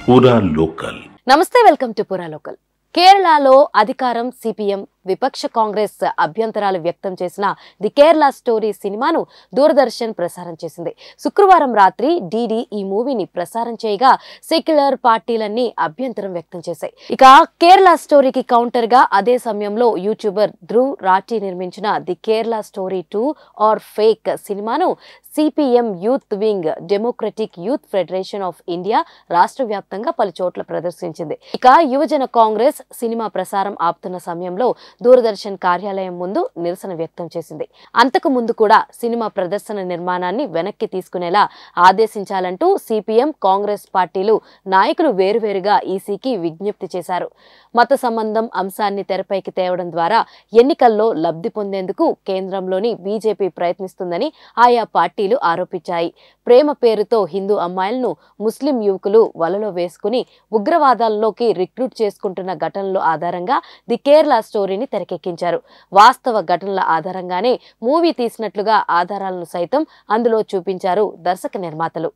పూరా లోకల్. నమస్తే, welcome to పూరా లోకల్. కేరళలో అధికారం సిపిఎం, విపక్ష కాంగ్రెస్ అభ్యంతరాలు వ్యక్తం చేసిన ది కేరళ స్టోరీ సినిమాను దూరదర్శన్ ప్రసారం చేసింది. శుక్రవారం రాత్రి డిడి ఈ మూవీని ప్రసారం చేయగా సెక్యులర్ పార్టీలన్నీ అభ్యంతరం వ్యక్తం చేశాయి. ఇక కేరళ స్టోరీకి కౌంటర్ గా అదే సమయంలో యూట్యూబర్ ధ్రువ్ రాఠీ నిర్మించిన the Kerala story 2 or fake సినిమాను CPM youth wing, Democratic Youth Federation of India రాష్ట్ర వ్యాప్తంగా పలు చోట్ల ప్రదర్శించింది. ఇక యువజన కాంగ్రెస్ సినిమా ప్రసారం ఆపుతున్న సమయంలో దూరదర్శన్ కార్యాలయం ముందు నిరసన వ్యక్తం చేసింది. అంతకు ముందు కూడా సినిమా ప్రదర్శన నిర్మాణాన్ని వెనక్కి తీసుకునేలా ఆదేశించాలంటూ సిపిఎం, కాంగ్రెస్ పార్టీలు నాయకులు వేరువేరుగా ఈసీకి విజ్ఞప్తి చేశారు. మత సంబంధం అంశాన్ని తెరపైకి తేవడం ద్వారా ఎన్నికల్లో లబ్ధి పొందేందుకు కేంద్రంలోని బీజేపీ ప్రయత్నిస్తుందని ఆయా పార్టీలు ఆరోపించాయి. ప్రేమ పేరుతో హిందూ అమ్మాయిలను ముస్లిం యువకులు వలలో వేసుకుని ఉగ్రవాదాల్లోకి రిక్రూట్ చేసుకుంటున్న ఘటనల ఆధారంగా ది కేరళ స్టోరీని తెరకెక్కించారు. వాస్తవ ఘటనల ఆధారంగానే మూవీ తీసినట్లుగా ఆధారాలను సైతం అందులో చూపించారు దర్శక నిర్మాతలు.